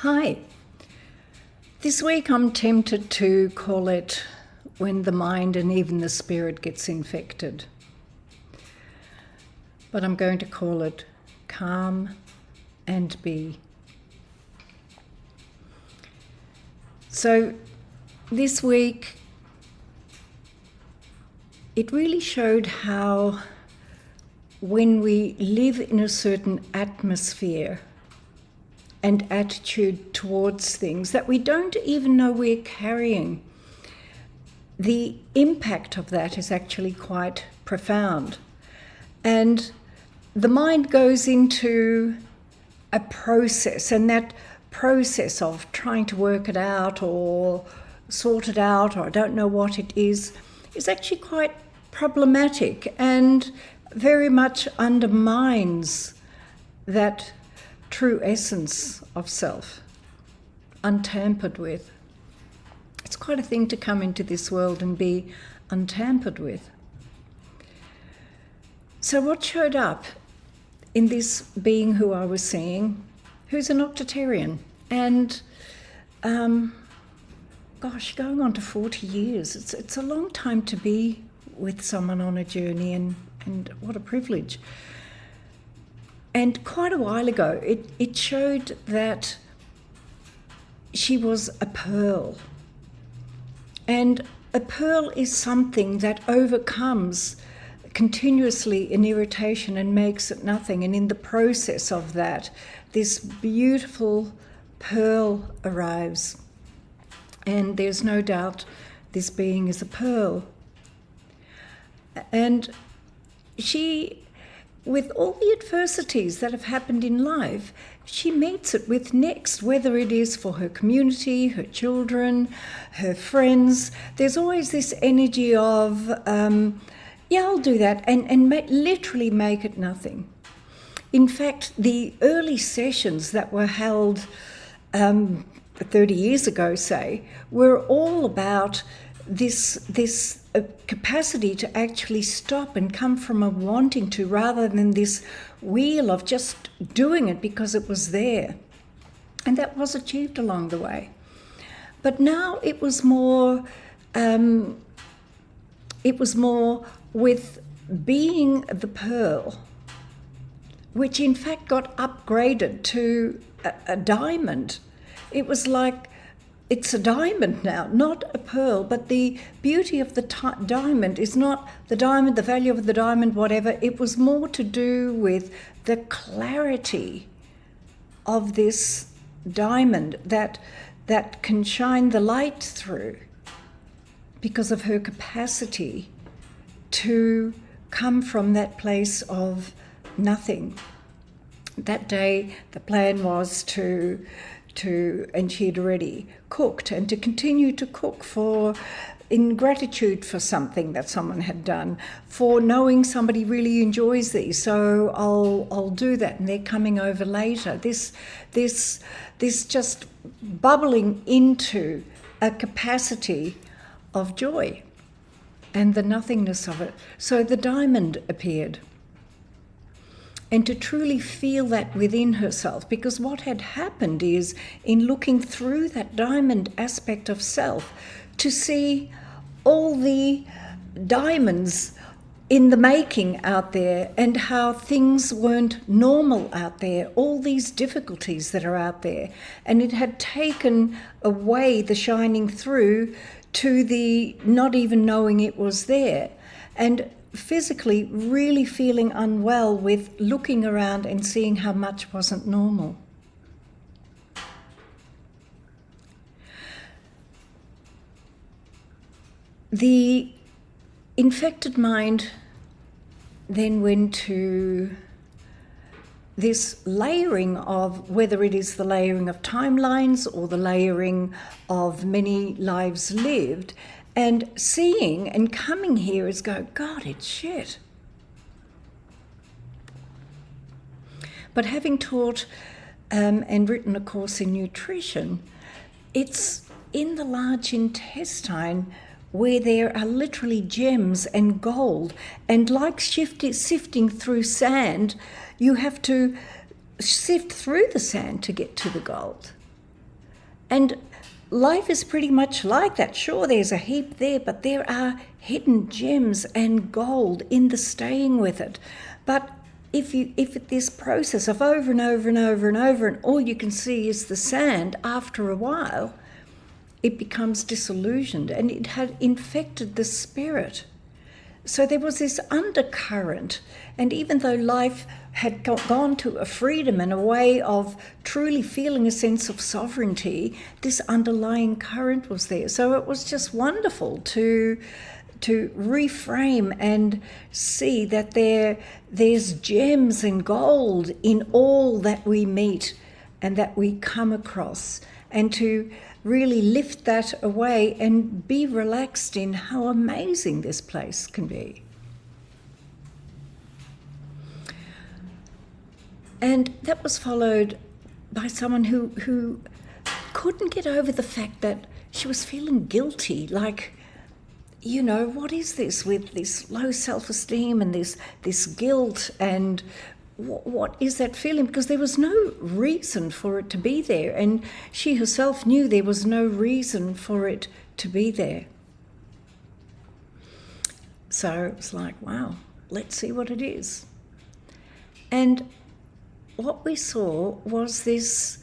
Hi. This week I'm tempted to call it when the mind and even the spirit gets infected. But I'm going to call it calm and be. So this week it really showed how when we live in a certain atmosphere and attitude towards things that we don't even know we're carrying, the impact of that is actually quite profound. And the mind goes into a process, and that process of trying to work it out or sort it out, or I don't know what it is actually quite problematic and very much undermines that true essence of self, untampered with. It's quite a thing to come into this world and be untampered with. So what showed up in this being who I was seeing, who's an octogenarian, and going on to 40 years. It's a long time to be with someone on a journey, and what a privilege. And quite a while ago, it showed that she was a pearl. And a pearl is something that overcomes continuously an irritation and makes it nothing. And in the process of that, this beautiful pearl arrives. And there's no doubt this being is a pearl. And she, with all the adversities that have happened in life, she meets it with next, whether it is for her community, her children, her friends. There's always this energy of, I'll do that, and literally make it nothing. In fact, the early sessions that were held 30 years ago, say, were all about this capacity to actually stop and come from a wanting to, rather than this wheel of just doing it because it was there. And that was achieved along the way. But now it was more with being the pearl, which in fact got upgraded to a diamond. It was like, it's a diamond now, not a pearl, but the beauty of the diamond is not the diamond, the value of the diamond, whatever. It was more to do with the clarity of this diamond that can shine the light through because of her capacity to come from that place of nothing. That day, the plan was to and she had already cooked, and to continue to cook in gratitude for something that someone had done, for knowing somebody really enjoys these, so I'll do that, and they're coming over later. This just bubbling into a capacity of joy and the nothingness of it. So the diamond appeared. And to truly feel that within herself, because what had happened is, in looking through that diamond aspect of self, to see all the diamonds in the making out there, and how things weren't normal out there, all these difficulties that are out there. And it had taken away the shining through to the not even knowing it was there. And physically really feeling unwell with looking around and seeing how much wasn't normal. The infected mind then went to this layering of, whether it is the layering of timelines or the layering of many lives lived, and seeing and coming here is go, God, it's shit. But having taught and written a course in nutrition, it's in the large intestine where there are literally gems and gold, and like sifting through sand, you have to sift through the sand to get to the gold. And life is pretty much like that. Sure, there's a heap there, but there are hidden gems and gold in the staying with it. But if this process of over and over and over and over, and all you can see is the sand, after a while, it becomes disillusioned, and it had infected the spirit. So there was this undercurrent, and even though life had gone to a freedom and a way of truly feeling a sense of sovereignty, this underlying current was there. So it was just wonderful to reframe and see that there's gems and gold in all that we meet and that we come across, and to really lift that away and be relaxed in how amazing this place can be. And that was followed by someone who couldn't get over the fact that she was feeling guilty, like, you know, what is this with this low self-esteem and this guilt, and what is that feeling? Because there was no reason for it to be there, and she herself knew there was no reason for it to be there. So it was like, wow, let's see what it is. And what we saw was this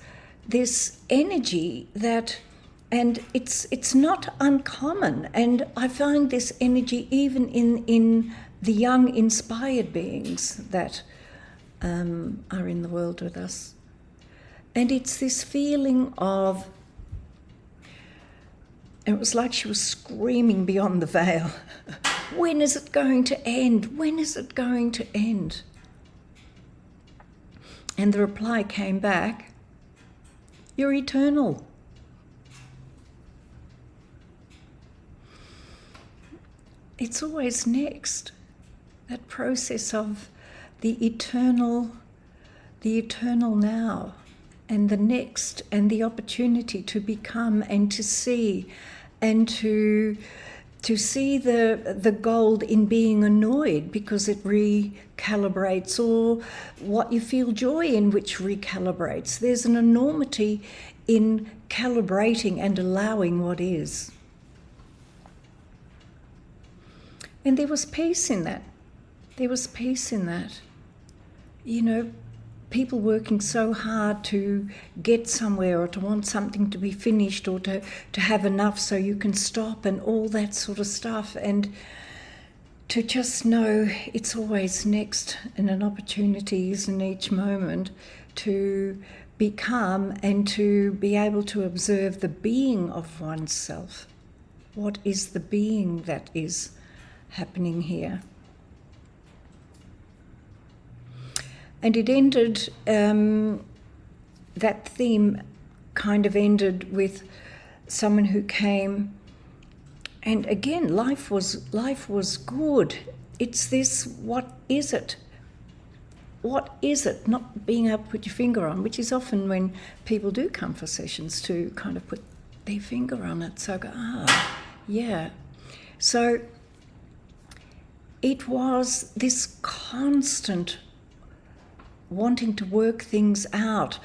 energy that, and it's not uncommon, and I find this energy even in the young inspired beings that are in the world with us. And it's this feeling of, it was like she was screaming beyond the veil, when is it going to end? When is it going to end? And the reply came back, you're eternal. It's always next, that process of the eternal now, and the next, and the opportunity to become and to see, and to see the gold in being annoyed because it recalibrates, or what you feel joy in, which recalibrates. There's an enormity in calibrating and allowing what is. And there was peace in that. There was peace in that. You know, people working so hard to get somewhere, or to want something to be finished, or to have enough so you can stop, and all that sort of stuff. And to just know it's always next, and an opportunity is in each moment to be calm and to be able to observe the being of oneself. What is the being that is happening here? And it ended, that theme kind of ended with someone who came, and again, life was good. It's this, what is it? What is it? Not being able to put your finger on, which is often when people do come for sessions, to kind of put their finger on it. So I go, yeah. So it was this constant wanting to work things out.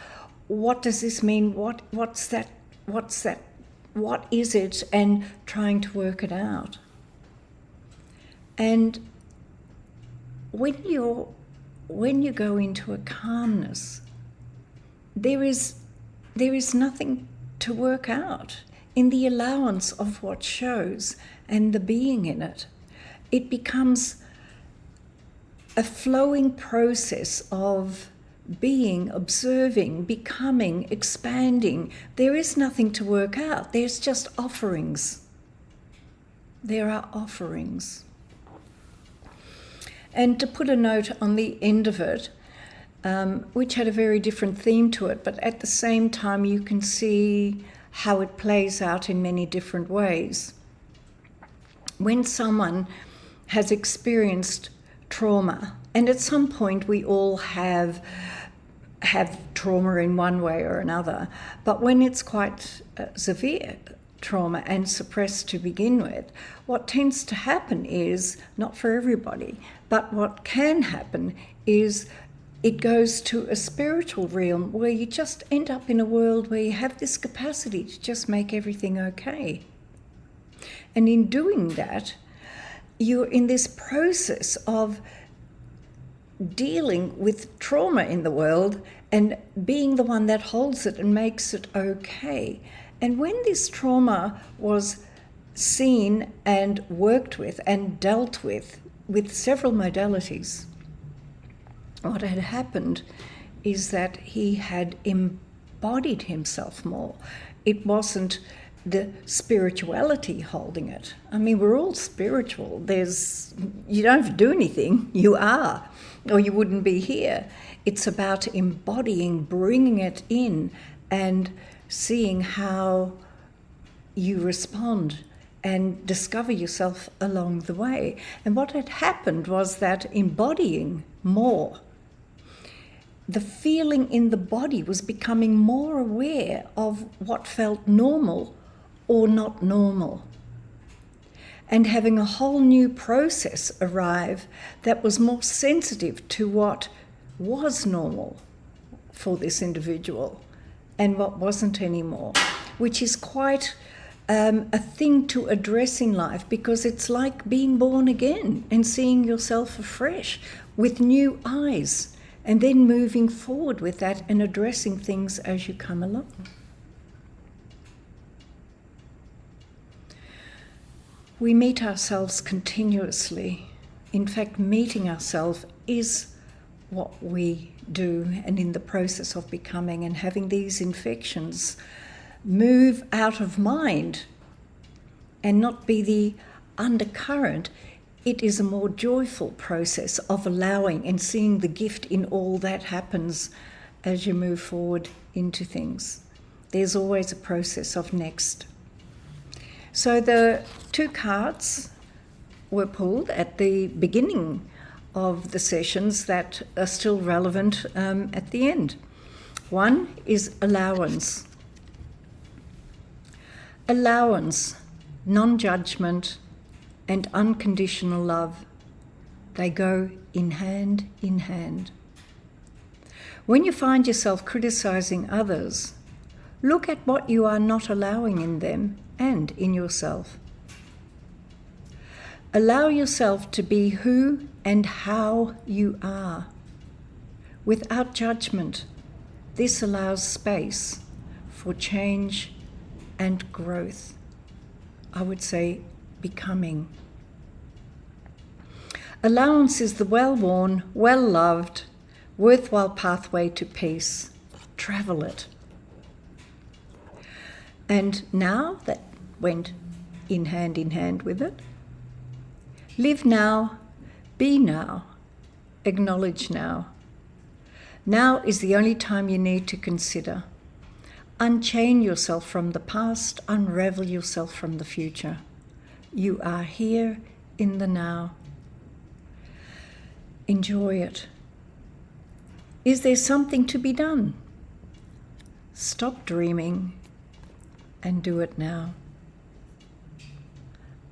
What does this mean? What's that? What is it? And trying to work it out. And when you go into a calmness, there is nothing to work out. In the allowance of what shows and the being in it, it becomes a flowing process of being, observing, becoming, expanding. There is nothing to work out. There's just offerings. There are offerings. And to put a note on the end of it, which had a very different theme to it, but at the same time you can see how it plays out in many different ways. When someone has experienced trauma, and at some point we all have trauma in one way or another, but when it's quite severe trauma and suppressed to begin with, what tends to happen is, not for everybody, but what can happen is it goes to a spiritual realm where you just end up in a world where you have this capacity to just make everything okay. And in doing that, you're in this process of dealing with trauma in the world and being the one that holds it and makes it okay. And when this trauma was seen and worked with and dealt with several modalities, what had happened is that he had embodied himself more. It wasn't the spirituality holding it. I mean, we're all spiritual. You don't have to do anything, you are, or you wouldn't be here. It's about embodying, bringing it in and seeing how you respond and discover yourself along the way. And what had happened was that embodying more, the feeling in the body was becoming more aware of what felt normal or not normal, and having a whole new process arrive that was more sensitive to what was normal for this individual and what wasn't anymore, which is quite a thing to address in life, because it's like being born again and seeing yourself afresh with new eyes, and then moving forward with that and addressing things as you come along. We meet ourselves continuously. In fact, meeting ourselves is what we do, and in the process of becoming and having these infections move out of mind and not be the undercurrent, it is a more joyful process of allowing and seeing the gift in all that happens as you move forward into things. There's always a process of next. So the 2 cards were pulled at the beginning of the sessions that are still relevant at the end. One is allowance. Allowance, non-judgment, and unconditional love, they go in hand in hand. When you find yourself criticizing others, look at what you are not allowing in them and in yourself. Allow yourself to be who and how you are, without judgment. This allows space for change and growth. I would say becoming. Allowance is the well-worn, well-loved, worthwhile pathway to peace. Travel it. And now that went in hand with it, live now, be now, acknowledge now. Now is the only time you need to consider. Unchain yourself from the past, unravel yourself from the future. You are here in the now. Enjoy it. Is there something to be done? Stop dreaming and do it now.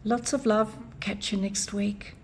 Lots of love. Catch you next week.